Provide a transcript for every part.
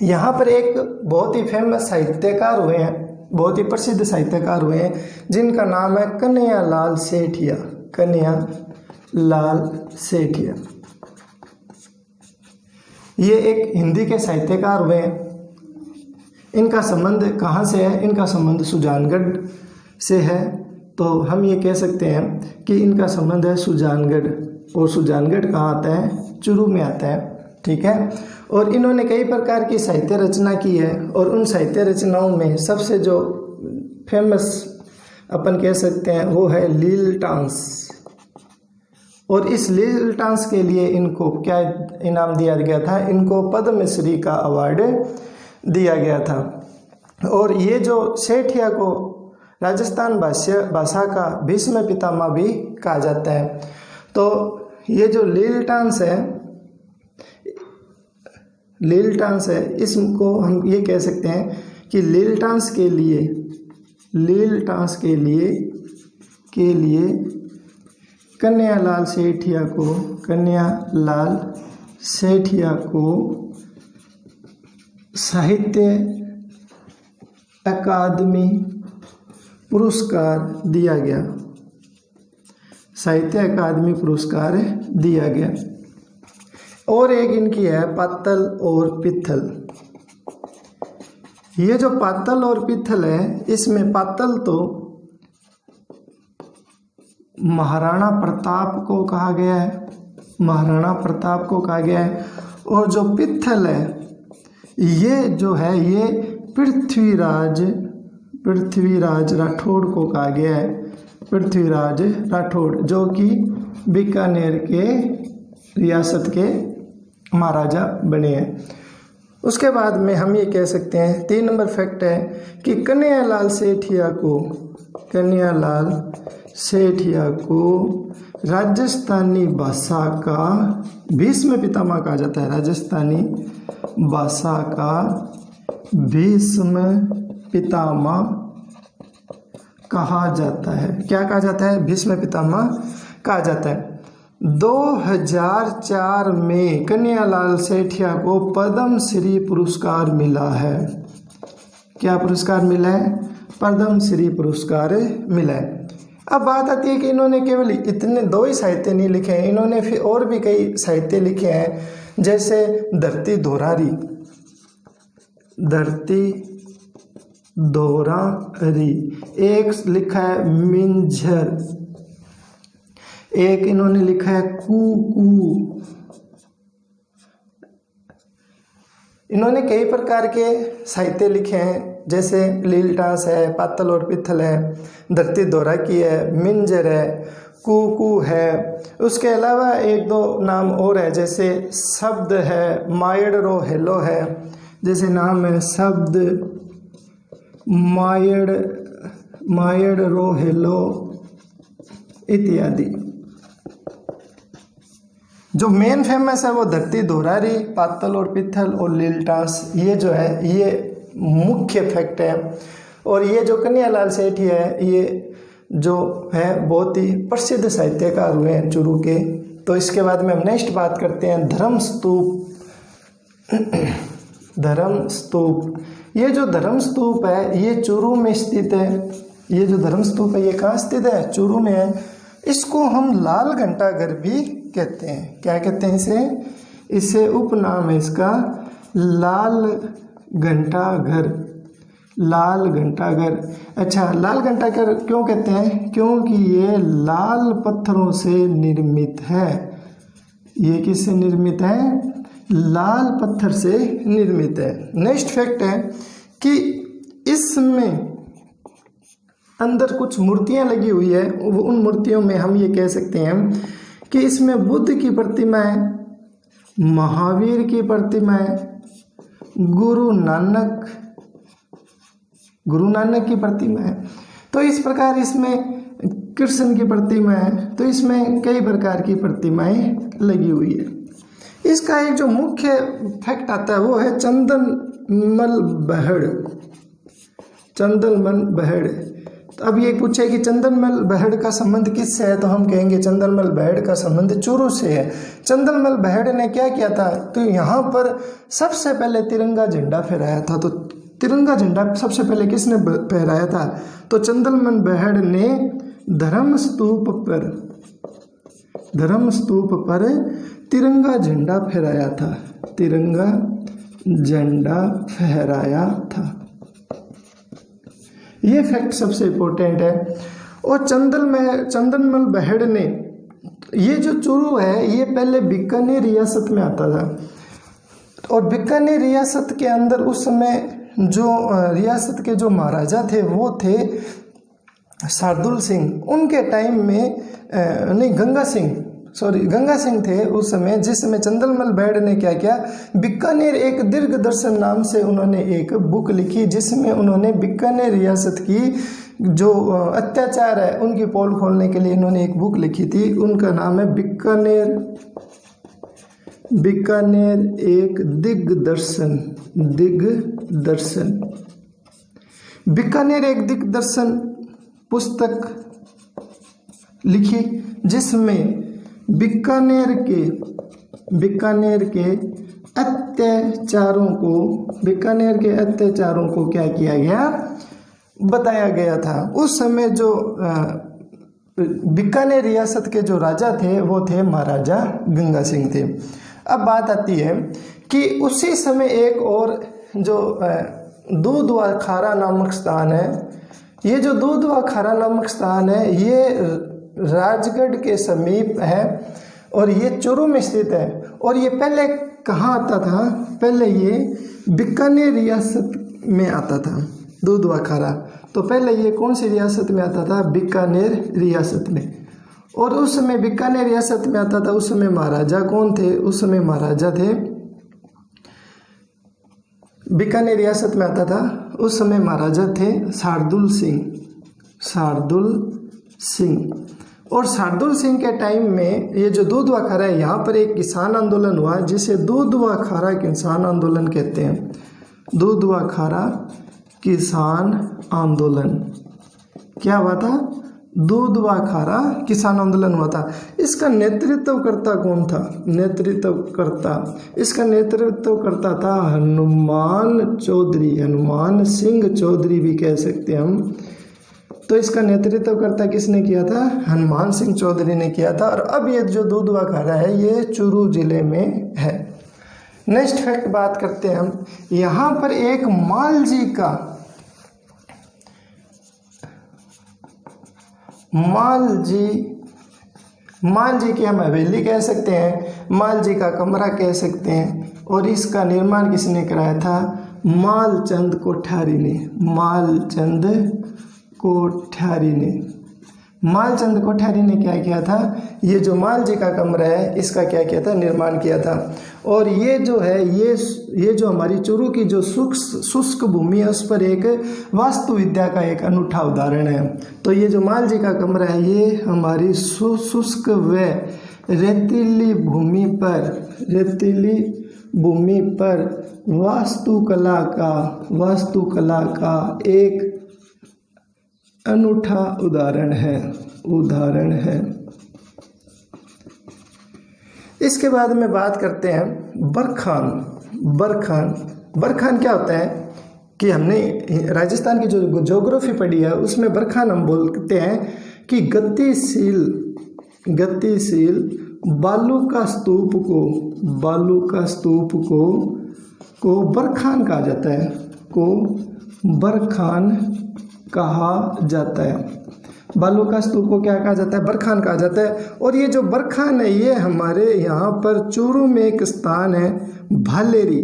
यहाँ पर एक बहुत ही फेमस साहित्यकार हुए हैं, बहुत ही प्रसिद्ध साहित्यकार हुए हैं, जिनका नाम है कन्हैयालाल सेठिया। कन्हैयालाल सेठिया ये एक हिंदी के साहित्यकार हुए हैं। इनका संबंध कहाँ से है? इनका संबंध सुजानगढ़ से है। तो हम ये कह सकते हैं कि इनका संबंध है सुजानगढ़, और सुजानगढ़ कहाँ आता है? चुरू में आता है। ठीक है। और इन्होंने कई प्रकार की साहित्य रचना की है, और उन साहित्य रचनाओं में सबसे जो फेमस अपन कह सकते हैं वो है लील टांस। और इस लील टांस के लिए इनको क्या इनाम दिया गया था? इनको पद्मश्री का अवार्ड दिया गया था। और ये जो सेठिया को राजस्थान भाषा का भीष्म पितामह भी कहा जाता है। तो ये जो लील टांस है इसको हम ये कह सकते हैं कि लील टांस के लिए कन्हैयालाल सेठिया को साहित्य अकादमी पुरस्कार दिया गया। साहित्य अकादमी पुरस्कार दिया गया। और एक इनकी है पातल और पित्थल। ये जो पातल और पित्थल है, इसमें पातल तो महाराणा प्रताप को कहा गया है, और जो पित्थल है ये जो है ये पृथ्वीराज राठौड़ को कहा गया है। पृथ्वीराज राठौड़ जो कि बीकानेर के रियासत के महाराजा बने हैं। उसके बाद में हम ये कह सकते हैं 3 नंबर फैक्ट है कि कन्हैयालाल सेठिया को राजस्थानी भाषा का भीष्म पितामह कहा जाता है। राजस्थानी भाषा का भीष्म पितामह कहा जाता है। क्या कहा जाता है? भीष्म पितामह कहा जाता है। 2004 में कन्हैयालाल सेठिया को पद्मश्री पुरस्कार मिला है। क्या पुरस्कार मिला है? पद्मश्री पुरस्कार मिला है। अब बात आती है कि इन्होंने केवल इतने 2 ही साहित्य नहीं लिखे हैं, इन्होंने फिर और भी कई साहित्य लिखे हैं, जैसे धरती दोहरारी, एक लिखा है मिंझर, एक इन्होंने लिखा है कू। इन्होंने कई प्रकार के साहित्य लिखे हैं, जैसे लील टांस है, पातल और पित्थल है, धरती दोहरा की है, मिंजर है, कू है। उसके अलावा 1-2 नाम और है, जैसे शब्द है, मायड़ रो हेलो है, जैसे नाम है शब्द, मायड़ रो हेलो इत्यादि। जो मेन फेमस है वो धरती दोहरारी, पातल और पित्थल और लील टांस, ये जो है ये मुख्य फैक्ट है। और ये जो कन्हैयालाल सेठिया है ये जो है बहुत ही प्रसिद्ध साहित्यकार हुए हैं चूरू के। तो इसके बाद में हम नेक्स्ट बात करते हैं धर्म स्तूप। ये जो धर्म स्तूप है ये चूरू में स्थित है। ये जो धर्म स्तूप है ये कहाँ स्थित है? चूरू में है। इसको हम लाल घंटाघर भी कहते हैं। क्या कहते हैं इसे उपनाम है इसका लाल घंटाघर। अच्छा, लाल घंटाघर क्यों कहते हैं? क्योंकि ये लाल पत्थरों से निर्मित है। ये किससे निर्मित है? लाल पत्थर से निर्मित है। नेक्स्ट फैक्ट है कि इसमें अंदर कुछ मूर्तियां लगी हुई है। उन मूर्तियों में हम ये कह सकते हैं कि इसमें बुद्ध की प्रतिमा है, महावीर की प्रतिमा है, गुरु नानक की प्रतिमा है। तो इस प्रकार इसमें कृष्ण की प्रतिमा है। तो इसमें कई प्रकार की प्रतिमाएं लगी हुई है। इसका एक जो मुख्य फैक्ट आता है वो है चंदनमल बहड़। अब ये पूछे कि चंदनमल बेहड़ का संबंध किससे है, तो हम कहेंगे चंदनमल बेहड़ का संबंध चूरू से है। चंदनमल बेहड़ ने क्या किया था, तो यहाँ पर सबसे पहले तिरंगा झंडा फहराया था। तो तिरंगा झंडा सबसे पहले किसने फहराया था, तो चंदनमल बेहड़ ने धर्म स्तूप पर तिरंगा झंडा फहराया था, तिरंगा झंडा फहराया था। ये फैक्ट सबसे इम्पोर्टेंट है। और चंदनमल बेहड़ ने, ये जो चूरू है ये पहले बीकानेर रियासत में आता था, और बीकानेर रियासत के अंदर उस समय जो रियासत के जो महाराजा थे वो थे शार्दुल सिंह। उनके टाइम में नहीं, गंगा सिंह थे उस समय, जिस समय चंदनमल बेहड़ ने क्या किया, बीकानेर एक दीर्घ दर्शन नाम से उन्होंने एक बुक लिखी, जिसमें उन्होंने बीकानेर रियासत की जो अत्याचार है उनकी पोल खोलने के लिए इन्होंने एक बुक लिखी थी। उनका नाम है बीकानेर एक दिग्दर्शन। बीकानेर एक दिग्दर्शन पुस्तक लिखी, जिसमें बीकानेर के अत्याचारों को क्या किया गया, बताया गया था। उस समय जो बीकानेर रियासत के जो राजा थे वो थे महाराजा गंगा सिंह थे। अब बात आती है कि उसी समय एक और जो दूधवा खारा नामक स्थान है, ये जो दूधवा खारा नामक स्थान है ये राजगढ़ के समीप है और ये चूरू में स्थित है। और ये पहले कहाँ आता था, पहले ये बीकानेर रियासत में आता था दूधवा खारा। तो पहले ये कौन सी रियासत में आता था, बीकानेर रियासत में। और उस समय बीकानेर रियासत में आता था, उस समय महाराजा कौन थे, उस समय महाराजा थे, बीकानेर रियासत में आता था उस समय महाराजा थे शार्दुल सिंह। और शार्दुल सिंह के टाइम में ये जो दूधवा खारा है, यहाँ पर एक किसान आंदोलन हुआ जिसे दूधवा खारा किसान आंदोलन कहते हैं। दूधवा खारा किसान आंदोलन क्या हुआ था, दूधवा खारा किसान आंदोलन हुआ था। इसका नेतृत्वकर्ता कौन था, इसका नेतृत्वकर्ता था हनुमान सिंह चौधरी भी कह सकते हैं हम। तो इसका नेतृत्वकर्ता किसने किया था, हनुमान सिंह चौधरी ने किया था। और अब ये जो दूधवा खारा है ये चूरू जिले में है। नेक्स्ट फैक्ट बात करते हैं हम, यहाँ पर एक मालजी की हम हवेली कह सकते हैं, मालजी का कमरा कह सकते हैं। और इसका निर्माण किसने कराया था, मालचंद कोठारी ने क्या किया था, ये जो मालजी का कमरा है इसका क्या किया था, निर्माण किया था। और ये जो है ये जो हमारी चूरू की जो शुष्क भूमि है उस पर एक वास्तु विद्या का एक अनूठा उदाहरण है। तो ये जो मालजी का कमरा है ये हमारी शुष्क व रेतीली भूमि पर वास्तुकला का एक अनूठा उदाहरण है। इसके बाद में बात करते हैं बरखान क्या होता है कि हमने राजस्थान की जो ज्योग्राफी पढ़ी है उसमें बरखान हम बोलते हैं कि गतिशील बालू का स्तूप को बरखान कहा जाता है। बालू का स्तूप को क्या कहा जाता है, बरखान कहा जाता है। और ये जो बरखान है ये हमारे यहाँ पर चूरू में एक स्थान है भालेरी,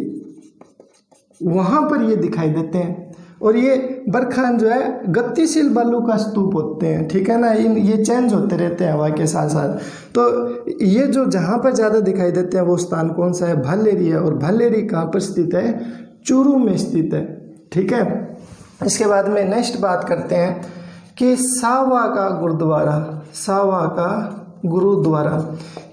वहाँ पर ये दिखाई देते हैं। और ये बरखान जो है गतिशील बालू का स्तूप होते हैं, ठीक है ना, ये चेंज होते रहते हैं हवा के साथ साथ। तो ये जो जहाँ पर ज़्यादा दिखाई देते हैं वो स्थान कौन सा है, भालेरी है। और भालेरी कहाँ पर स्थित है, चूरू में स्थित है, ठीक है। इसके बाद में नेक्स्ट बात करते हैं कि सावा का गुरुद्वारा,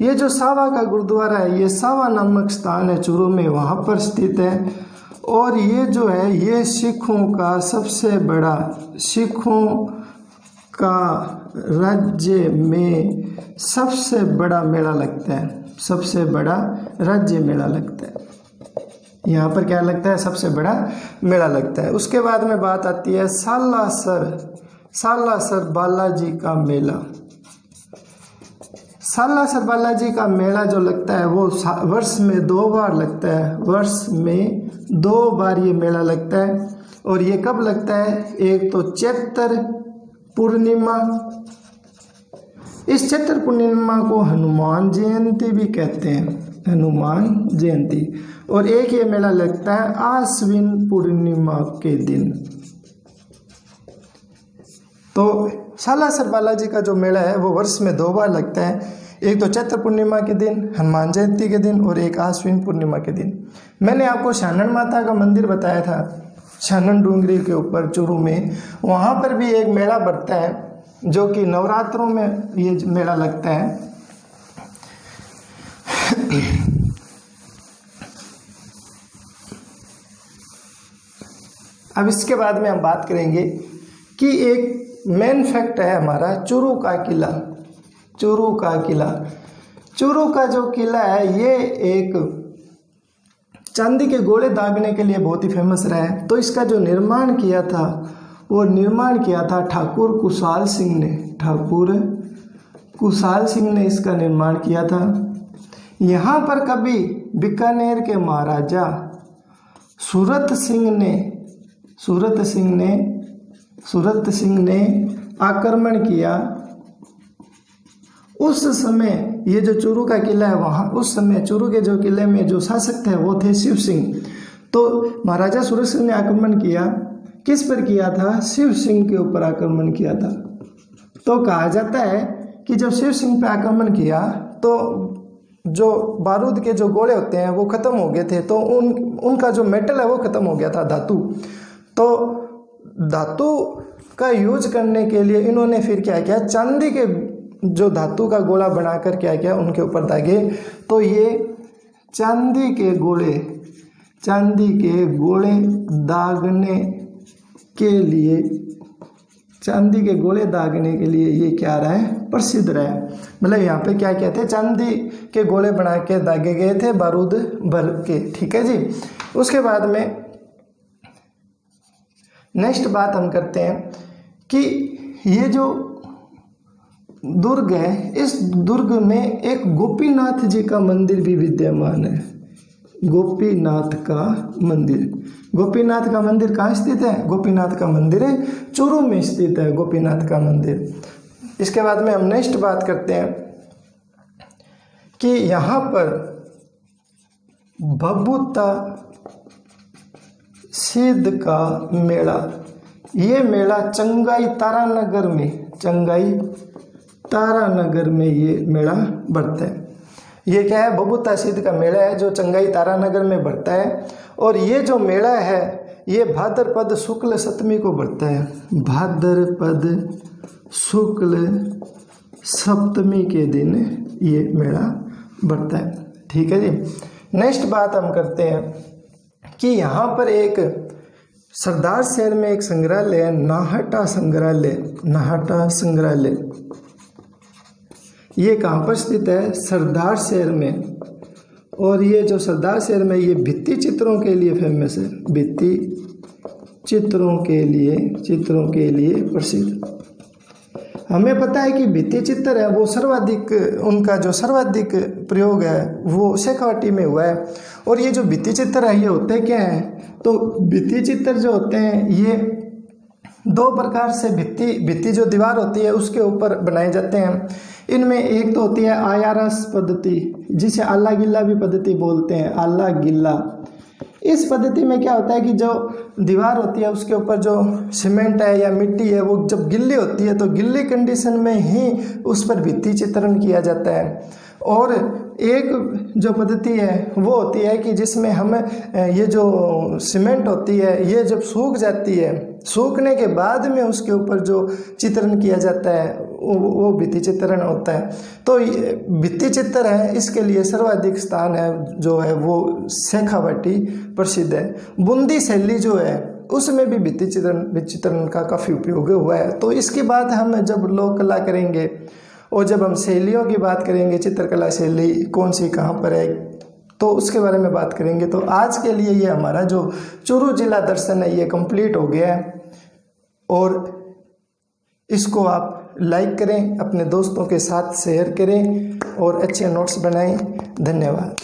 ये जो सावा का गुरुद्वारा है ये सावा नामक स्थान है चूरू में, वहाँ पर स्थित है। और ये जो है ये सिखों का राज्य में सबसे बड़ा मेला लगता है, सबसे बड़ा राज्य मेला लगता है। यहाँ पर क्या लगता है? सबसे बड़ा मेला लगता है। उसके बाद में बात आती है सालासर बालाजी का मेला। सालासर बालाजी का मेला जो लगता है वो वर्ष में 2 बार लगता है, वर्ष में 2 बार ये मेला लगता है। और ये कब लगता है? एक तो चैत्र पूर्णिमा, इस चैत्र पूर्णिमा को हनुमान जयंती भी कहते हैं, हनुमान जयंती। और एक ये मेला लगता है आश्विन पूर्णिमा के दिन। तो सालासर बालाजी का जो मेला है वो वर्ष में 2 बार लगता है, एक तो चैत्र पूर्णिमा के दिन, हनुमान जयंती के दिन, और एक आश्विन पूर्णिमा के दिन। मैंने आपको शानन माता का मंदिर बताया था, शानन डूंगरी के ऊपर चूरू में, वहाँ पर भी एक मेला पड़ता है जो कि नवरात्रों में ये मेला लगता है। अब इसके बाद में हम बात करेंगे कि एक मेन फैक्ट है हमारा चूरू का किला। चूरू का किला, चूरू का जो किला है ये एक चांदी के गोले दागने के लिए बहुत ही फेमस रहा है। तो इसका जो निर्माण किया था वो निर्माण किया था ठाकुर कुशाल सिंह ने, ठाकुर कुशाल सिंह ने इसका निर्माण किया था। यहाँ पर कभी बीकानेर के महाराजा सूरत सिंह ने आक्रमण किया। उस समय ये जो चूरू का किला है वहाँ, उस समय चूरू के जो किले में जो शासक थे वो थे शिव सिंह। तो महाराजा सूरत सिंह ने आक्रमण किया, किस पर किया था? शिव सिंह के ऊपर आक्रमण किया था। तो कहा जाता है कि जब शिव सिंह पे आक्रमण किया तो जो बारूद के जो गोले होते हैं वो ख़त्म हो गए थे, तो उनका जो मेटल है वो ख़त्म हो गया था, धातु। तो धातु का यूज करने के लिए इन्होंने फिर क्या किया? चांदी के जो धातु का गोला बनाकर क्या किया? उनके ऊपर दागे। तो ये चांदी के गोले दागने के लिए, चांदी के गोले दागने के लिए ये क्या रहा है? प्रसिद्ध रहा है। मतलब यहाँ पे क्या कहते हैं? चांदी के गोले बना के दागे गए थे बारूद भर के। ठीक है जी। उसके बाद में नेक्स्ट बात हम करते हैं कि ये जो दुर्ग है, इस दुर्ग में एक गोपीनाथ जी का मंदिर भी विद्यमान है। गोपीनाथ का मंदिर कहाँ स्थित है? गोपीनाथ का मंदिर है चूरू में स्थित है, गोपीनाथ का मंदिर। इसके बाद में हम नेक्स्ट बात करते हैं कि यहाँ पर भभूता सिद्ध का मेला, ये मेला चंगाई तारानगर में ये मेला बढ़ता है। ये क्या है? भभूता सिद्ध का मेला है जो चंगाई तारानगर में बढ़ता है। और ये जो मेला है ये भाद्रपद शुक्ल सप्तमी को बढ़ता है, भाद्रपद शुक्ल सप्तमी के दिन ये मेला बढ़ता है। ठीक है जी। नेक्स्ट बात हम करते हैं कि यहाँ पर एक सरदार शहर में एक संग्रहालय है, नाहटा संग्रहालय। ये कहाँ पर स्थित है? सरदार शहर में। और ये जो सरदार शहर में ये भित्ति चित्रों के लिए फेमस है, भित्ति चित्रों के लिए प्रसिद्ध। हमें पता है कि भित्ति चित्र है वो उनका जो सर्वाधिक प्रयोग है वो शेखावाटी में हुआ है। और ये जो भित्ति चित्र है ये होते क्या हैं? तो भित्ति चित्र जो होते हैं ये 2 प्रकार से भित्ति जो दीवार होती है उसके ऊपर बनाए जाते हैं। इनमें एक तो होती है आयारस पद्धति, जिसे आला गिल्ला भी पद्धति बोलते हैं, आला गिल्ला। इस पद्धति में क्या होता है कि जो दीवार होती है उसके ऊपर जो सीमेंट है या मिट्टी है वो जब गिल्ली होती है तो गिल्ली कंडीशन में ही उस पर भित्ति चित्रण किया जाता है। और एक जो पद्धति है वो होती है कि जिसमें हम ये जो सीमेंट होती है ये जब सूख जाती है, सूखने के बाद में उसके ऊपर जो चित्रण किया जाता है वो भित्ति चित्रण होता है। तो भित्ति चित्र है इसके लिए सर्वाधिक स्थान है जो है वो शेखावाटी प्रसिद्ध है। बूंदी शैली जो है उसमें भी भित्ति चित्रण का काफ़ी उपयोग हुआ है। तो इसके बाद हम जब लोक कला करेंगे और जब हम शैलियों की बात करेंगे, चित्रकला शैली कौन सी कहाँ पर है, तो उसके बारे में बात करेंगे। तो आज के लिए ये हमारा जो चूरू जिला दर्शन है ये कंप्लीट हो गया है, और इसको आप लाइक करें, अपने दोस्तों के साथ शेयर करें और अच्छे नोट्स बनाएं। धन्यवाद।